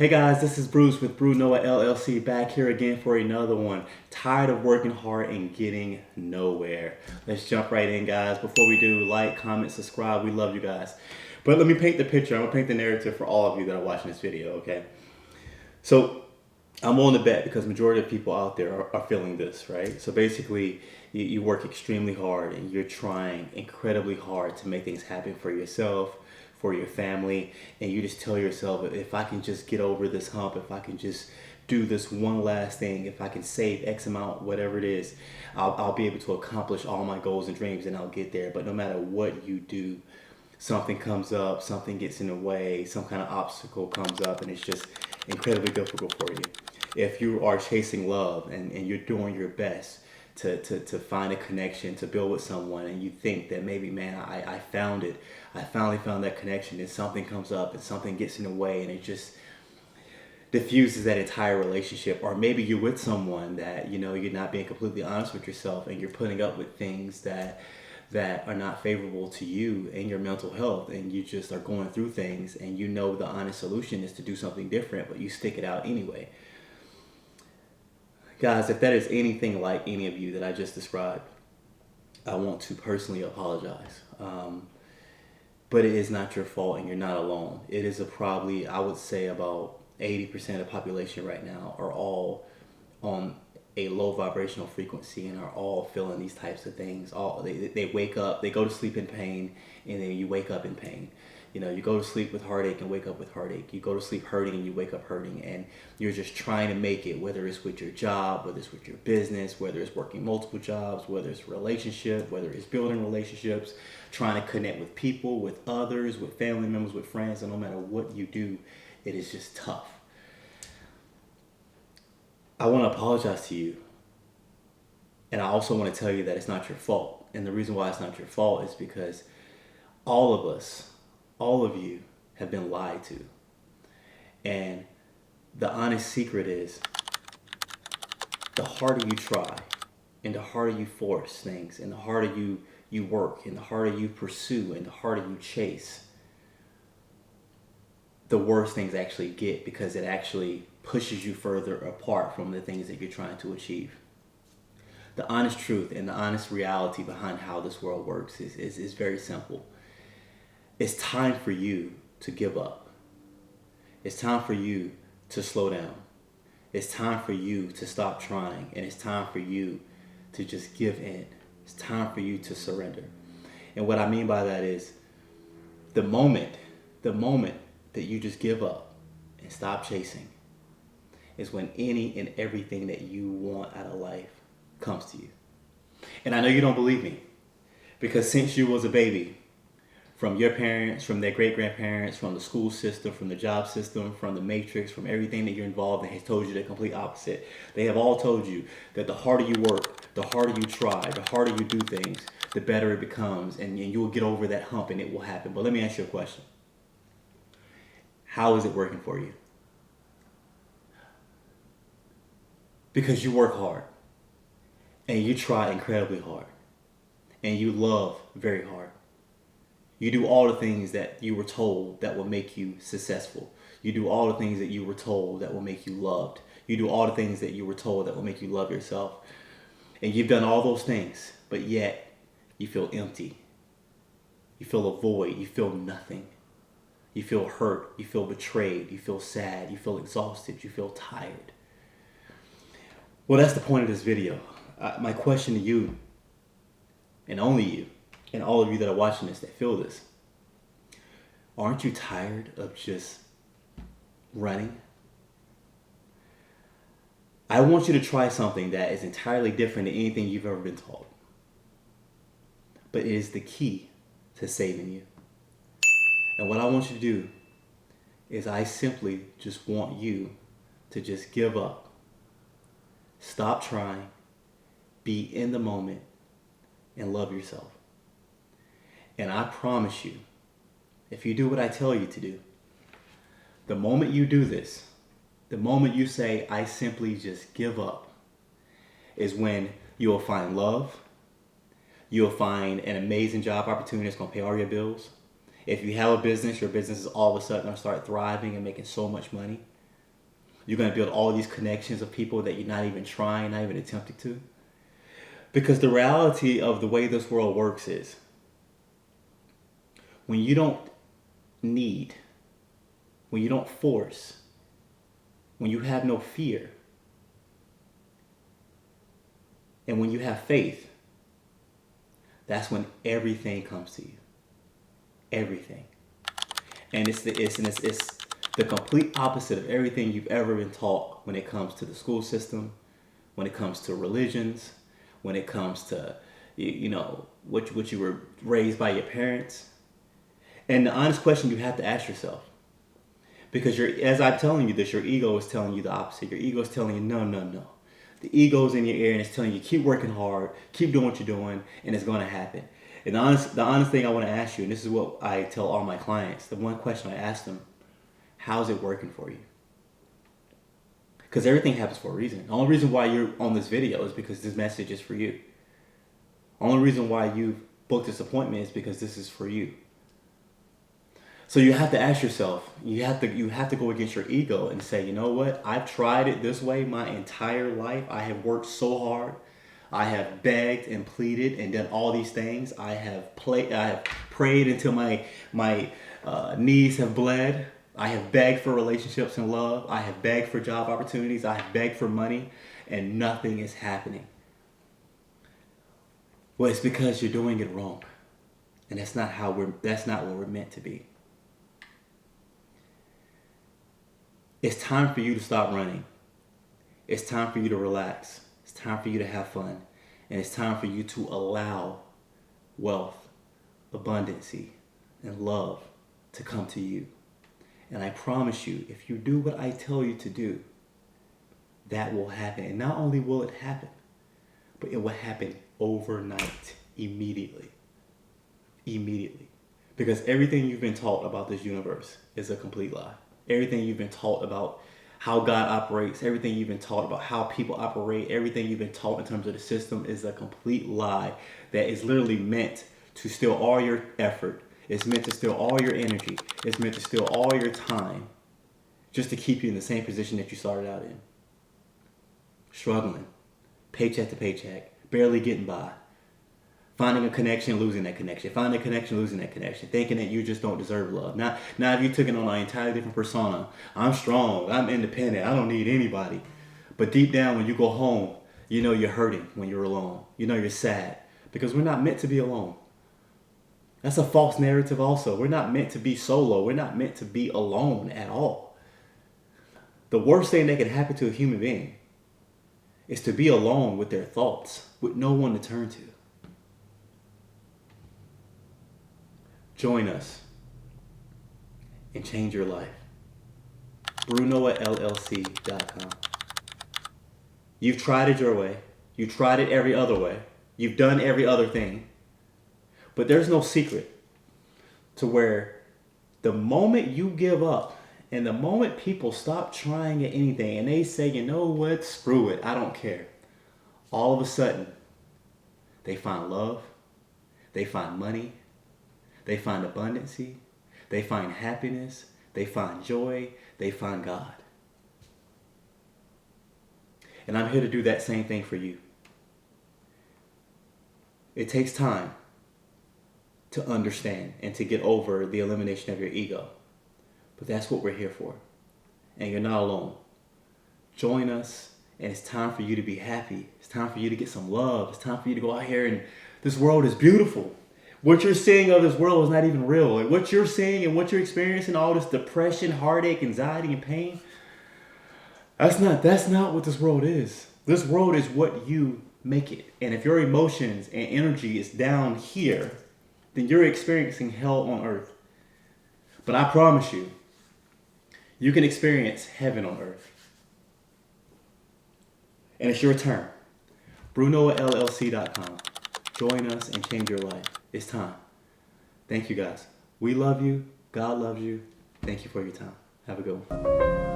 Hey guys, this is Bruce with Brew Noah LLC back here again for another one. Tired of working hard and getting nowhere. Let's jump right in, guys. Before we do, like, comment, subscribe. We love you guys. But let me paint the picture. I'm gonna paint the narrative for all of you that are watching this video, okay? So I'm willing to bet because majority of people out there are feeling this, right? So basically, you work extremely hard and you're trying incredibly hard to make things happen for yourself, for your family, and you just tell yourself, if I can just get over this hump, if I can just do this one last thing, if I can save X amount, whatever it is, I'll be able to accomplish all my goals and dreams and I'll get there. But no matter what you do, something comes up, something gets in the way, some kind of obstacle comes up, and it's just incredibly difficult for you. If you are chasing love and you're doing your best to find a connection, to build with someone, and you think that maybe, man, I found it. I finally found that connection, and something comes up and something gets in the way and it just diffuses that entire relationship. Or maybe you're with someone that, you know, you're not being completely honest with yourself and you're putting up with things that are not favorable to you and your mental health, and you just are going through things and you know the honest solution is to do something different, but you stick it out anyway. Guys, if that is anything like any of you that I just described, I want to personally apologize. But it is not your fault and you're not alone. It is probably, I would say, about 80% of the population right now are all on a low vibrational frequency and are all feeling these types of things. They wake up, they go to sleep in pain, and then you wake up in pain. You know, you go to sleep with heartache and wake up with heartache. You go to sleep hurting and you wake up hurting, and you're just trying to make it, whether it's with your job, whether it's with your business, whether it's working multiple jobs, whether it's a relationship, whether it's building relationships, trying to connect with people, with others, with family members, with friends, and no matter what you do, it is just tough. I want to apologize to you. And I also want to tell you that it's not your fault. And the reason why it's not your fault is because all of us, all of you have been lied to. And the honest secret is, the harder you try and the harder you force things and the harder you work and the harder you pursue and the harder you chase, the worse things actually get, because it actually pushes you further apart from the things that you're trying to achieve. The honest truth and the honest reality behind how this world works is very simple. It's time for you to give up. It's time for you to slow down. It's time for you to stop trying, and it's time for you to just give in. It's time for you to surrender. And what I mean by that is the moment that you just give up and stop chasing is when any and everything that you want out of life comes to you. And I know you don't believe me, because since you was a baby, from your parents, from their great-grandparents, from the school system, from the job system, from the matrix, from everything that you're involved in has told you the complete opposite. They have all told you that the harder you work, the harder you try, the harder you do things, the better it becomes, and you will get over that hump and it will happen. But let me ask you a question. How is it working for you? Because you work hard and you try incredibly hard and you love very hard. You do all the things that you were told that will make you successful. You do all the things that you were told that will make you loved. You do all the things that you were told that will make you love yourself. And you've done all those things, but yet you feel empty. You feel a void. You feel nothing. You feel hurt. You feel betrayed. You feel sad. You feel exhausted. You feel tired. Well, that's the point of this video. My question to you, and only you, and all of you that are watching this that feel this, aren't you tired of just running? I want you to try something that is entirely different than anything you've ever been taught. But it is the key to saving you. And what I want you to do is I simply just want you to just give up. Stop trying. Be in the moment and love yourself. And I promise you, if you do what I tell you to do, the moment you do this, the moment you say, I simply just give up, is when you will find love. You'll find an amazing job opportunity that's going to pay all your bills. If you have a business, your business is all of a sudden going to start thriving and making so much money. You're going to build all these connections of people that you're not even trying, not even attempting to. Because the reality of the way this world works is when you don't need, when you don't force, when you have no fear, and when you have faith, that's when everything comes to you. Everything. And it's the complete opposite of everything you've ever been taught when it comes to the school system, when it comes to religions, when it comes to, what you were raised by your parents. And the honest question you have to ask yourself, because as I'm telling you this, your ego is telling you the opposite. Your ego is telling you, no. The ego's in your ear and it's telling you, keep working hard, keep doing what you're doing, and it's going to happen. And the honest thing I want to ask you, and this is what I tell all my clients, the one question I ask them, how's it working for you? Because everything happens for a reason. The only reason why you're on this video is because this message is for you. The only reason why you've booked this appointment is because this is for you. So you have to ask yourself, you have to go against your ego and say, you know what? I've tried it this way my entire life. I have worked so hard. I have begged and pleaded and done all these things. I have prayed until my knees have bled. I have begged for relationships and love. I have begged for job opportunities. I have begged for money, and nothing is happening. Well, it's because you're doing it wrong, and that's not what we're meant to be. It's time for you to stop running. It's time for you to relax. It's time for you to have fun. And it's time for you to allow wealth, abundancy, and love to come to you. And I promise you, if you do what I tell you to do, that will happen. And not only will it happen, but it will happen overnight, immediately. Immediately. Because everything you've been taught about this universe is a complete lie. Everything you've been taught about how God operates, everything you've been taught about how people operate, everything you've been taught in terms of the system is a complete lie that is literally meant to steal all your effort. It's meant to steal all your energy. It's meant to steal all your time just to keep you in the same position that you started out in. Struggling, paycheck to paycheck, barely getting by. Finding a connection, losing that connection. Finding a connection, losing that connection. Thinking that you just don't deserve love. Now if you took it on an entirely different persona, I'm strong, I'm independent, I don't need anybody. But deep down when you go home, you know you're hurting when you're alone. You know you're sad. Because we're not meant to be alone. That's a false narrative also. We're not meant to be solo. We're not meant to be alone at all. The worst thing that can happen to a human being is to be alone with their thoughts, with no one to turn to. Join us and change your life. BrunoaLLC.com. You've tried it your way. You've tried it every other way. You've done every other thing. But there's no secret to where the moment you give up and the moment people stop trying at anything and they say, you know what, screw it, I don't care. All of a sudden, they find love, they find money, they find abundancy, they find happiness, they find joy, they find God. And I'm here to do that same thing for you. It takes time to understand and to get over the elimination of your ego. But that's what we're here for. And you're not alone. Join us, and it's time for you to be happy. It's time for you to get some love. It's time for you to go out here, and this world is beautiful. What you're seeing of this world is not even real. And what you're seeing and what you're experiencing, all this depression, heartache, anxiety, and pain, that's not what this world is. This world is what you make it. And if your emotions and energy is down here, then you're experiencing hell on earth. But I promise you, you can experience heaven on earth. And it's your turn. BrunoaLLC.com. Join us and change your life. It's time. Thank you guys. We love you. God loves you. Thank you for your time. Have a good one.